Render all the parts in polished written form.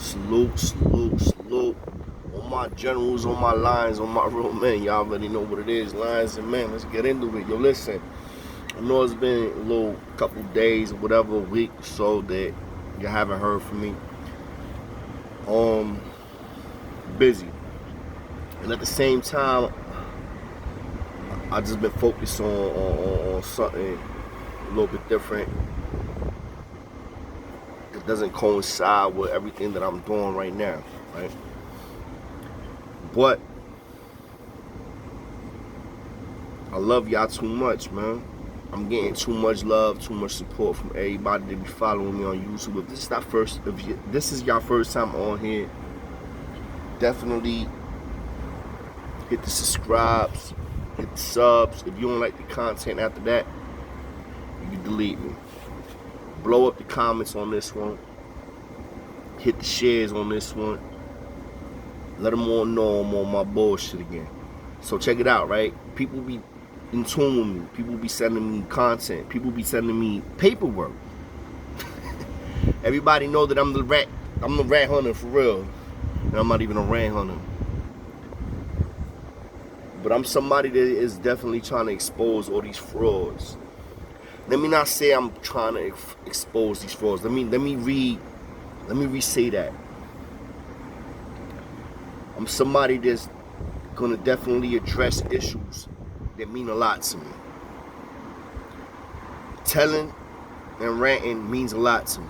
Salute, salute, salute. All my generals, all my lions, all my real men. Y'all already know what it is. Lions and men. Let's get into it. Yo, listen. I know it's been a little couple days or whatever, a week or so that you haven't heard from me. Busy. And at the same time, I just been focused on something a little bit different. It doesn't coincide with everything that I'm doing right now, right? But I love y'all too much, man. I'm getting too much love, too much support from everybody that be following me on YouTube. If this is your first time on here, definitely hit the subscribes, hit the subs. If you don't like the content after that, you can delete me. Blow up the comments on this one. Hit the shares on this one. Let them all know I'm on my bullshit again. So check it out, right? People be in tune with me. People be sending me content. People be sending me paperwork. Everybody know that I'm the rat hunter for real. And I'm not even a rat hunter. But I'm somebody that is definitely trying to expose all these frauds. Let me not say I'm trying to expose these frauds. Let me re-say that. I'm somebody that's gonna definitely address issues that mean a lot to me. Telling and ranting means a lot to me.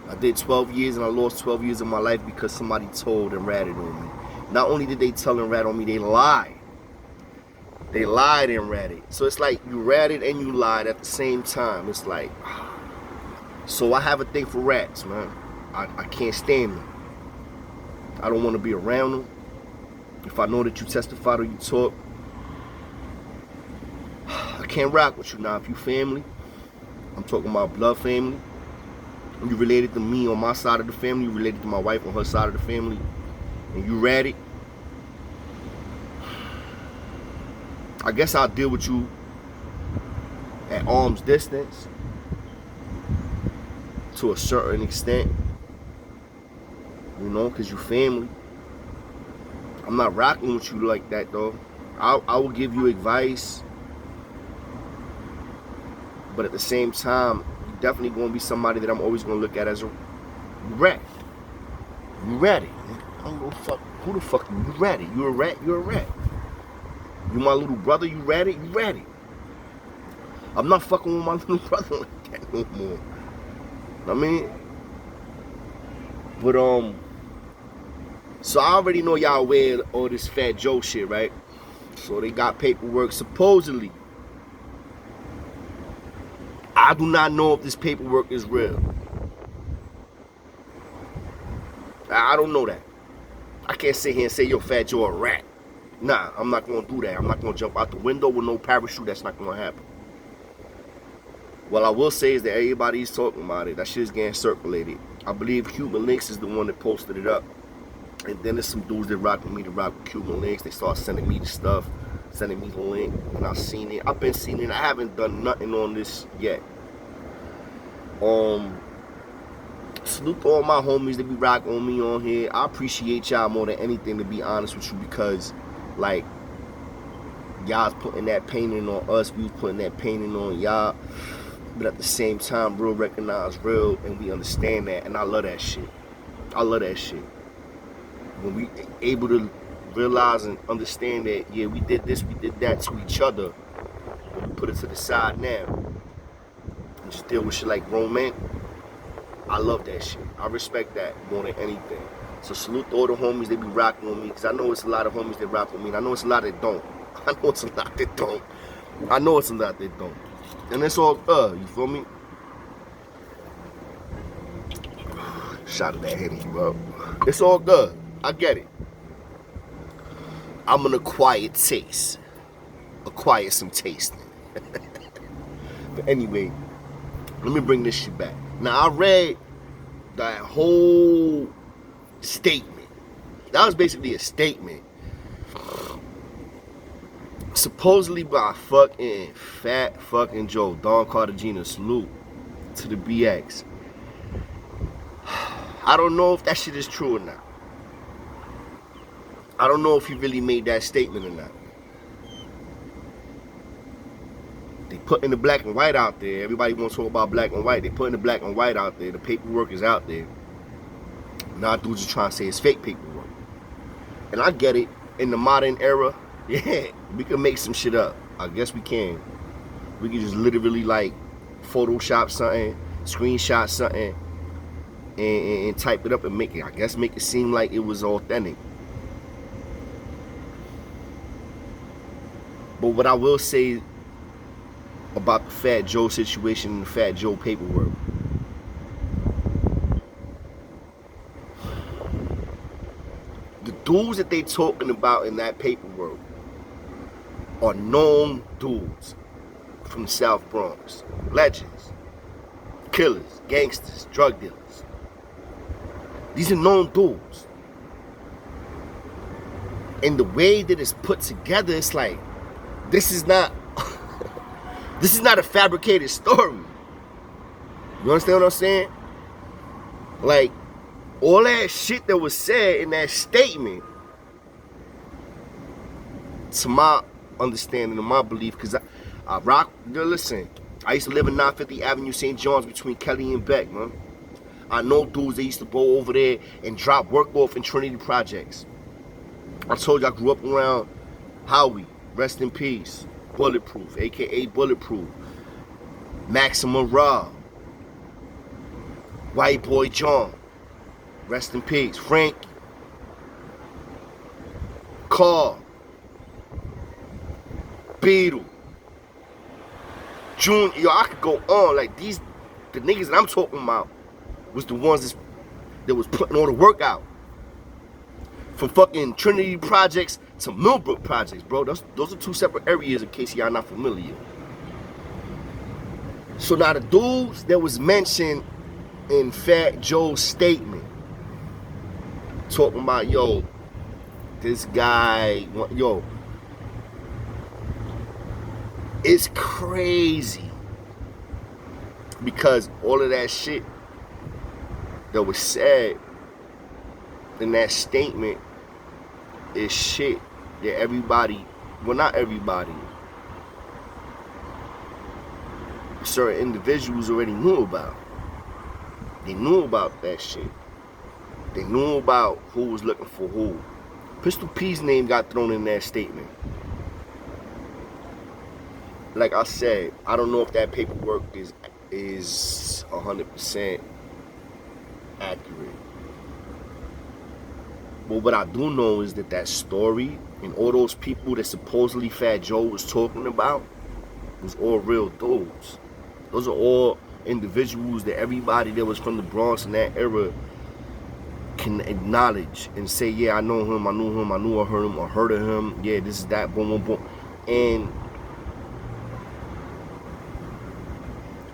I did 12 years and I lost 12 years of my life because somebody told and ratted on me. Not only did they tell and rat on me, they lied. They lied and ratted. So it's like you ratted and you lied at the same time. It's like, so I have a thing for rats, man. I can't stand them. I don't want to be around them. If I know that you testified or you talk, I can't rock with you now. If you family, I'm talking about blood family. You related to me on my side of the family, you related to my wife on her side of the family, and you ratted, I guess I'll deal with you at arm's distance to a certain extent, you know, because you family. I'm not rocking with you like that, though. I will give you advice, but at the same time, you're definitely going to be somebody that I'm always going to look at as a rat. You ratted. I don't go fuck. Who the fuck you? You ratted. You a rat. You're a rat. You my little brother, you ratted, you ratted. I'm not fucking with my little brother like that no more. I mean, but so I already know y'all aware of all this Fat Joe shit, right? So they got paperwork supposedly. I do not know if this paperwork is real. I don't know that. I can't sit here and say, yo, Fat Joe a rat. Nah, I'm not going to do that. I'm not going to jump out the window with no parachute. That's not going to happen. What I will say is that everybody's talking about it. That shit is getting circulated. I believe Cuban Links is the one that posted it up. And then there's some dudes that rock with me to rock with Cuban Links. They start sending me the stuff, sending me the link. And I've seen it. I've been seeing it. I haven't done nothing on this yet. Salute to all my homies that be rocking on me on here. I appreciate y'all more than anything, to be honest with you, because like, y'all's putting that painting on us, we was putting that painting on y'all, but at the same time, real recognize real, and we understand that, and I love that shit. I love that shit. When we able to realize and understand that, yeah, we did this, we did that to each other, but we put it to the side now, and just deal with shit like grown men. I love that shit. I respect that more than anything. So salute to all the homies that be rocking with me, because I know it's a lot of homies that rock with me, and I know it's a lot that don't. I know it's a lot that don't. I know it's a lot that don't. And it's all you feel me? Shot of that Henny, bro. It's all good. I get it. I'm an acquired taste. Acquire some tasting. But anyway, let me bring this shit back. Now, I read that whole statement. That was basically a statement supposedly by fucking Fat fucking Joe, Don Cartagena. Salute to the BX. I don't know if that shit is true or not. I don't know if he really made that statement or not. They putting the black and white out there. Everybody wants to talk about black and white. They putting the black and white out there. The paperwork is out there. Now dudes are trying to say it's fake paperwork. And I get it. In the modern era, yeah, we can make some shit up. I guess we can. We can just literally like Photoshop something, screenshot something, and type it up and make it seem like it was authentic. But what I will say about the Fat Joe situation and the Fat Joe paperwork, the dudes that they talking about in that paperwork are known dudes from South Bronx. Legends, killers, gangsters, drug dealers. These are known dudes. And the way that it's put together, it's like, this is not a fabricated story. You understand what I'm saying? Like, all that shit that was said in that statement, to my understanding, to my belief, because I rock, listen, I used to live in 950 Avenue, St. John's, between Kelly and Beck, man. I know dudes that used to go over there and drop work off in Trinity Projects. I told you I grew up around Howie, rest in peace, Bulletproof, aka Bulletproof, Maximum Rob, White Boy John, rest in peace, Frankie, Carl, Beetle, June. Yo, I could go on. Like, the niggas that I'm talking about was the ones that was putting all the work out. From fucking Trinity Projects to Millbrook Projects, bro. Those are two separate areas in case y'all not familiar. So now the dudes that was mentioned in Fat Joe's statement, talking about, yo, this guy, yo, it's crazy. Because all of that shit that was said in that statement is shit that everybody, well, not everybody, certain individuals already knew about. They knew about that shit. They knew about who was looking for who. Pistol P's name got thrown in that statement. Like I said, I don't know if that paperwork is 100% accurate. But what I do know is that story and all those people that supposedly Fat Joe was talking about was all real dudes. Those are all individuals that everybody that was from the Bronx in that era can acknowledge and say, yeah, I know him, I knew him, I knew I heard him, or heard of him, yeah, this is that, boom, boom, boom. And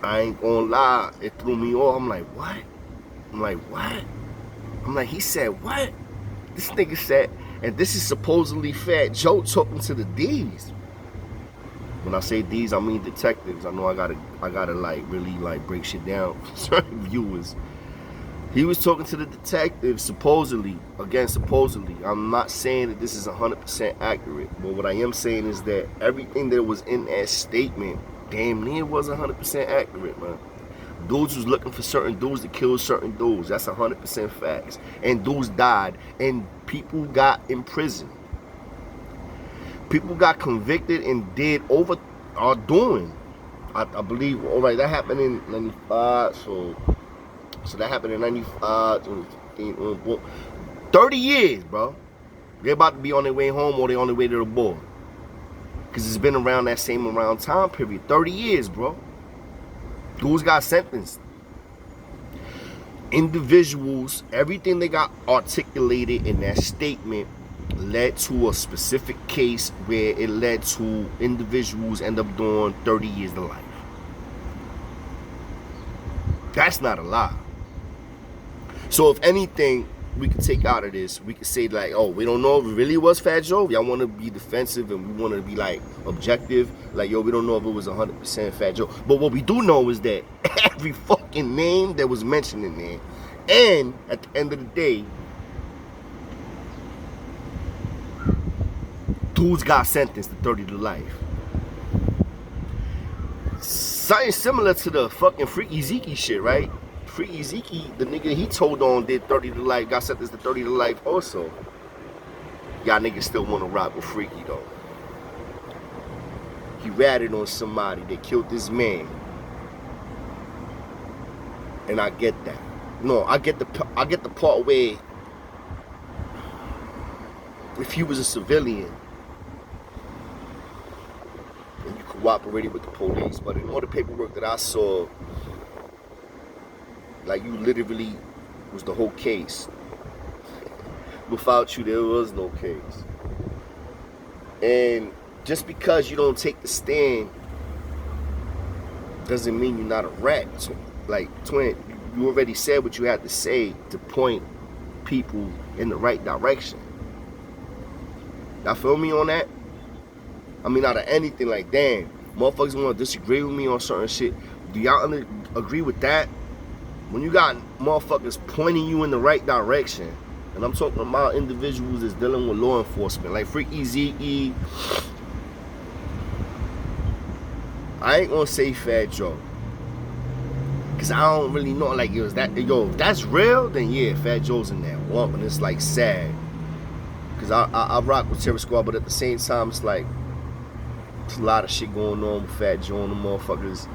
I ain't gonna lie, it threw me off. I'm like, what? I'm like, he said what? This nigga said, and this is supposedly Fat Joe talking to the D's. When I say D's, I mean detectives. I know I gotta like really like break shit down for certain viewers. He was talking to the detectives, supposedly. Again, supposedly. I'm not saying that this is 100% accurate, but what I am saying is that everything that was in that statement damn near was 100% accurate, man. Dudes was looking for certain dudes to kill certain dudes. That's 100% facts. And dudes died, and people got imprisoned. People got convicted and did over, are doing. I believe, all right, that happened in 95, so that happened in 95, 30 years, bro. They're about to be on their way home or they're on their way to the board. Because it's been around that same around time period. 30 years, bro. Dudes got sentenced. Individuals, everything they got articulated in that statement led to a specific case where it led to individuals end up doing 30 years to life. That's not a lie. So if anything, we could take out of this. We could say like, oh, we don't know if it really was Fat Joe. Y'all want to be defensive and we want to be like objective. Like, yo, we don't know if it was 100% Fat Joe. But what we do know is that every fucking name that was mentioned in there, and at the end of the day, dudes got sentenced to 30 to life. Something similar to the fucking Freaky Zeke shit, right? Freaky Zeke, the nigga he told on did 30 to life, got sentenced to 30 to life also. Y'all niggas still want to rock with Freaky though. He ratted on somebody that killed this man. And I get that. No, I get the part where if he was a civilian and you cooperated with the police, but in all the paperwork that I saw, like you literally was the whole case. Without you, there was no case. And just because you don't take the stand doesn't mean you're not a rat. Like, twin, you already said what you had to say to point people in the right direction. Y'all feel me on that? I mean, out of anything, like, damn, motherfuckers want to disagree with me on certain shit. Do y'all agree with that? When you got motherfuckers pointing you in the right direction, and I'm talking about individuals that's dealing with law enforcement, like Freaky Zeke, I ain't gonna say Fat Joe, cause I don't really know. Like, yo, if that's real, then yeah, Fat Joe's in that one, and it's like sad, cause I rock with Terror Squad, but at the same time, it's like there's a lot of shit going on with Fat Joe and the motherfuckers.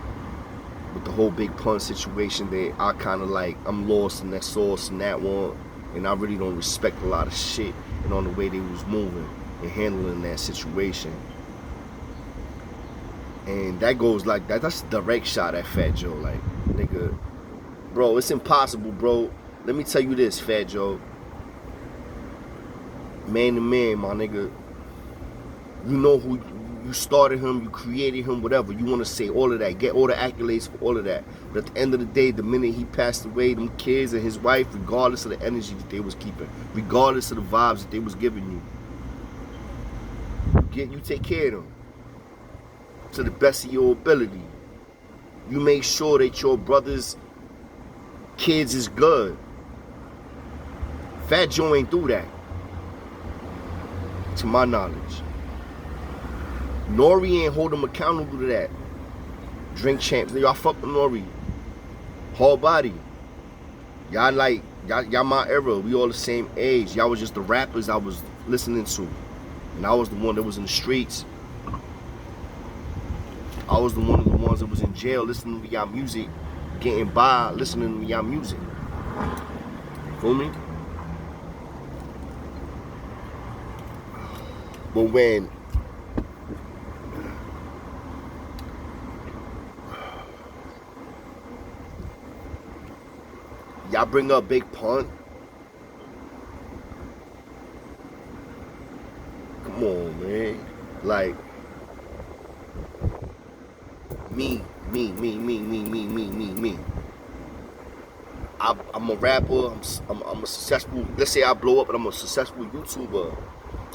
With the whole Big Pun situation, I kind of like, I'm lost in that sauce and that one, and I really don't respect a lot of shit and on the way they was moving and handling that situation. And that goes like that. That's a direct shot at Fat Joe. Like, nigga, bro, it's impossible, bro. Let me tell you this, Fat Joe. Man to man, my nigga. You know who you started him, you created him, whatever. You want to say all of that, get all the accolades for all of that. But at the end of the day, the minute he passed away, them kids and his wife, regardless of the energy that they was keeping, regardless of the vibes that they was giving you, you take care of them to the best of your ability. You make sure that your brother's kids is good. Fat Joe ain't do that, to my knowledge. Nori ain't hold him accountable to that. Drink Champs, y'all fuck with Nori. Hard Body. Y'all like, y'all my era. We all the same age. Y'all was just the rappers I was listening to. And I was the one that was in the streets. I was one of the ones that was in jail listening to y'all music, getting by listening to y'all music. Feel me? But when y'all bring up Big Pun, come on, man. Like, me. I'm a rapper. I'm a successful. Let's say I blow up and I'm a successful YouTuber.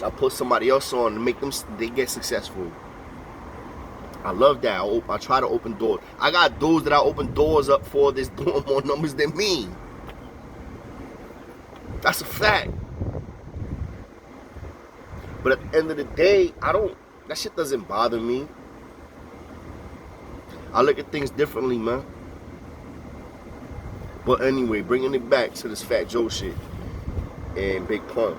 I put somebody else on to make them, they get successful. I love that. I try to open doors. I got dudes that I open doors up for that's doing more numbers than me. That's a fact. But at the end of the day, that shit doesn't bother me. I look at things differently, man. But anyway, bringing it back to this Fat Joe shit and Big Pun.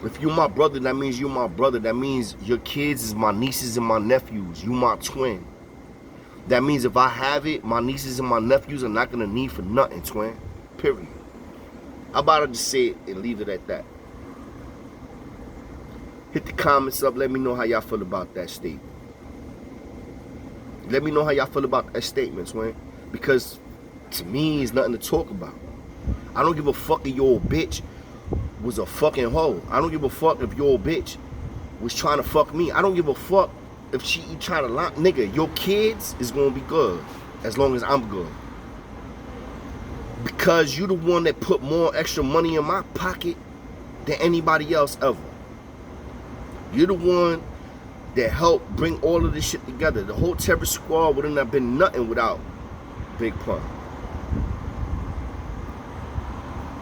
If you my brother, that means you my brother. That means your kids is my nieces and my nephews. You my twin. That means if I have it, my nieces and my nephews are not gonna need for nothing, twin. Period. I'm about to just say it and leave it at that. Hit the comments up. Let me know how y'all feel about that statement. Let me know how y'all feel about that statement, twin. Because to me, it's nothing to talk about. I don't give a fuck if your old bitch was a fucking hoe. I don't give a fuck if your old bitch was trying to fuck me. I don't give a fuck if she trying to lie. Nigga, your kids is gonna be good as long as I'm good. Because you the one that put more extra money in my pocket than anybody else ever. You're the one that helped bring all of this shit together. The whole terror squad wouldn't have been nothing without Big Pun.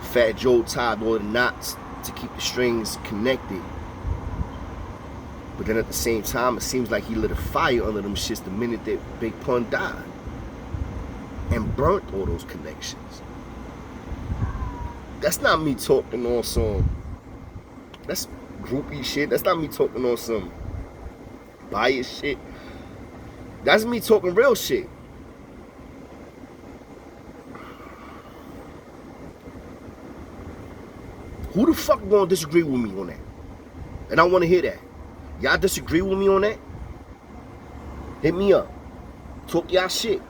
Fat Joe tied all the knots to keep the strings connected. But then at the same time, it seems like he lit a fire under them shits the minute that Big Pun died. And burnt all those connections. That's not me talking on some, that's groupie shit. That's not me talking on some bias shit. That's me talking real shit. Who the fuck gonna disagree with me on that? And I wanna hear that. Y'all disagree with me on that? Hit me up. Talk y'all shit.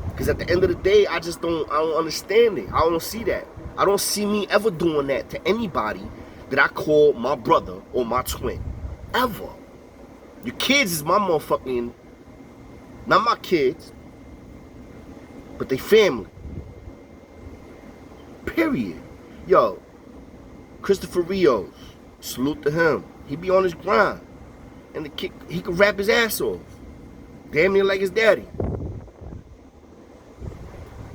Because at the end of the day, I don't understand it. I don't see that. I don't see me ever doing that to anybody that I call my brother or my twin. Ever. Your kids is my motherfucking, not my kids, but they family. Period. Yo, Christopher Rios, salute to him. He be on his grind. And the kid, he could rap his ass off. Damn near like his daddy.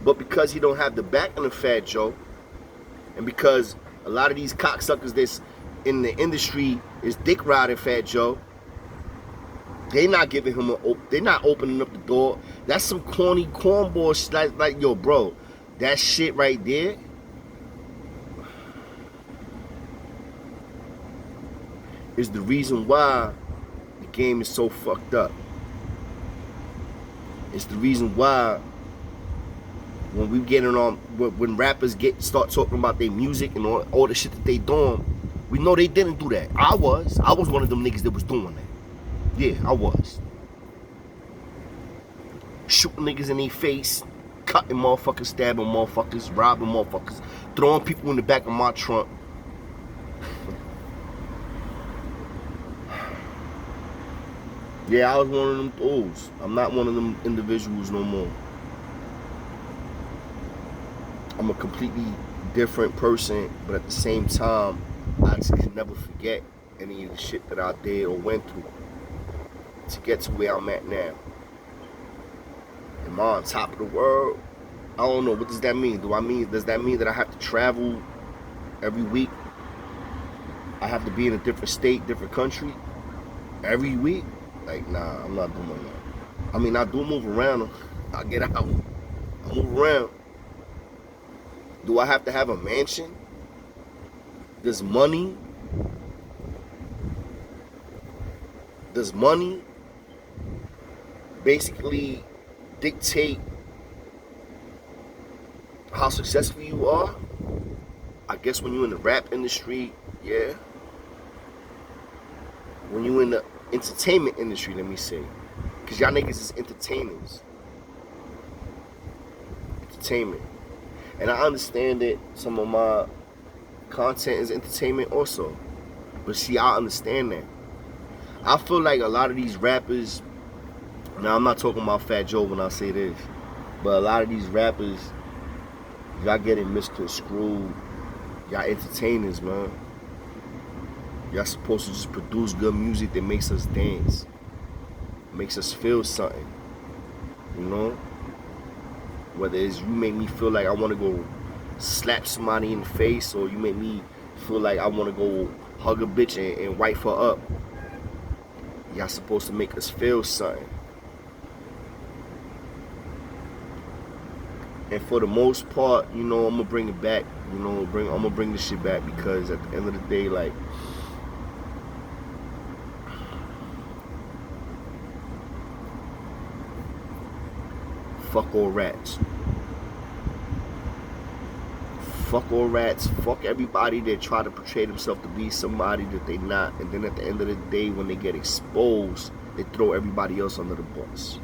But because he don't have the backing of Fat Joe, and because a lot of these cocksuckers that's in the industry is dick riding Fat Joe, they not giving him they not opening up the door. That's some corny cornball shit. Like yo, bro, that shit right there. Is the reason why the game is so fucked up. It's the reason why when we getting on, when rappers start talking about their music and all the shit that they doing, we know they didn't do that. I was one of them niggas that was doing that. Yeah, I was. Shooting niggas in their face, cutting motherfuckers, stabbing motherfuckers, robbing motherfuckers, throwing people in the back of my trunk. Yeah, I was one of them fools. I'm not one of them individuals no more. I'm a completely different person, but at the same time, I just can never forget any of the shit that I did or went through to get to where I'm at now. Am I on top of the world? I don't know. What does that mean? Does that mean that I have to travel every week? I have to be in a different state, different country every week? Like, nah, I'm not doing that. I mean, I do move around. I get out. I move around. Do I have to have a mansion? Does money basically dictate how successful you are? I guess when you're in the rap industry, yeah. When you're in the entertainment industry, let me say. Because y'all niggas is entertainers. Entertainment. And I understand that some of my content is entertainment also. But see, I understand that. I feel like a lot of these rappers, now I'm not talking about Fat Joe when I say this, but a lot of these rappers, y'all getting misconstrued. Y'all entertainers, man. Y'all supposed to just produce good music that makes us dance. Makes us feel something. You know? Whether it's you make me feel like I want to go slap somebody in the face, or you make me feel like I want to go hug a bitch and wipe her up. Y'all supposed to make us feel something. And for the most part, you know, I'm gonna bring it back. You know, I'm gonna bring this shit back, because at the end of the day, like, fuck all rats. Fuck all rats. Fuck everybody that try to portray themselves to be somebody that they not. And then at the end of the day, when they get exposed, they throw everybody else under the bus.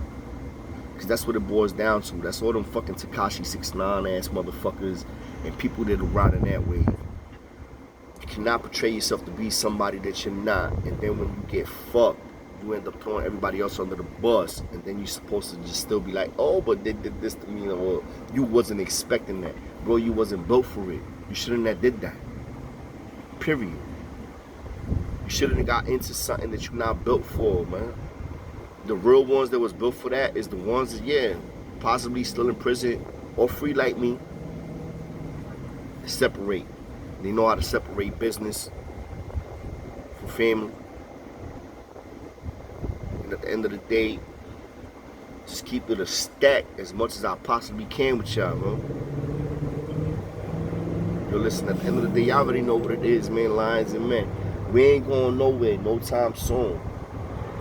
Because that's what it boils down to. That's all them fucking Tekashi 6ix9ine ass motherfuckers and people that are riding that wave. You cannot portray yourself to be somebody that you're not. And then when you get fucked, you end up throwing everybody else under the bus, and then you're supposed to just still be like, oh, but they did this to me, or you wasn't expecting that. Bro, you wasn't built for it. You shouldn't have did that. Period. You shouldn't have got into something that you're not built for, man. The real ones that was built for that is the ones that, yeah, possibly still in prison or free like me. Separate. They know how to separate business from family. And at the end of the day, just keep it a stack as much as I possibly can with y'all, man. Yo, listen, at the end of the day, y'all already know what it is, man. Lions and men. We ain't going nowhere no time soon.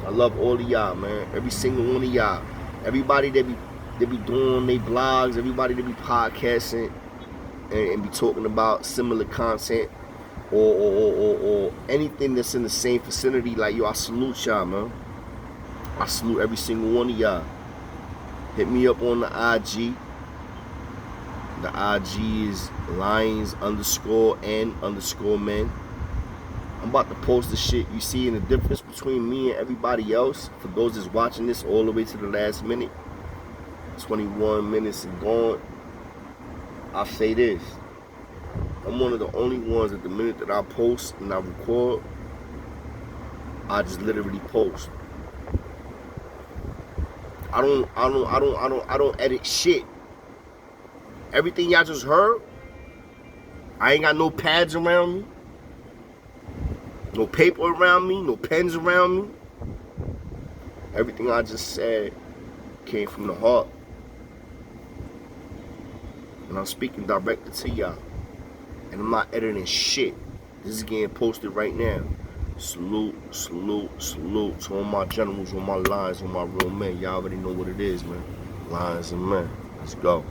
I love all of y'all, man. Every single one of y'all. Everybody that be doing their blogs, everybody that be podcasting and be talking about similar content or anything that's in the same vicinity. Like, yo, I salute y'all, man. I salute every single one of y'all. Hit me up on the IG. The IG is LIONS_and_men. I'm about to post the shit you see in the difference between me and everybody else. For those that's watching this all the way to the last minute, 21 minutes and gone, I'll say this. I'm one of the only ones at the minute that I post and I record, I just literally post. I don't edit shit. Everything y'all just heard, I ain't got no pads around me, no paper around me, no pens around me. Everything I just said came from the heart. And I'm speaking directly to y'all. And I'm not editing shit. This is getting posted right now. Salute, salute, salute to all my generals, all my lions, all my real men. Y'all already know what it is, man. Lions and men. Let's go.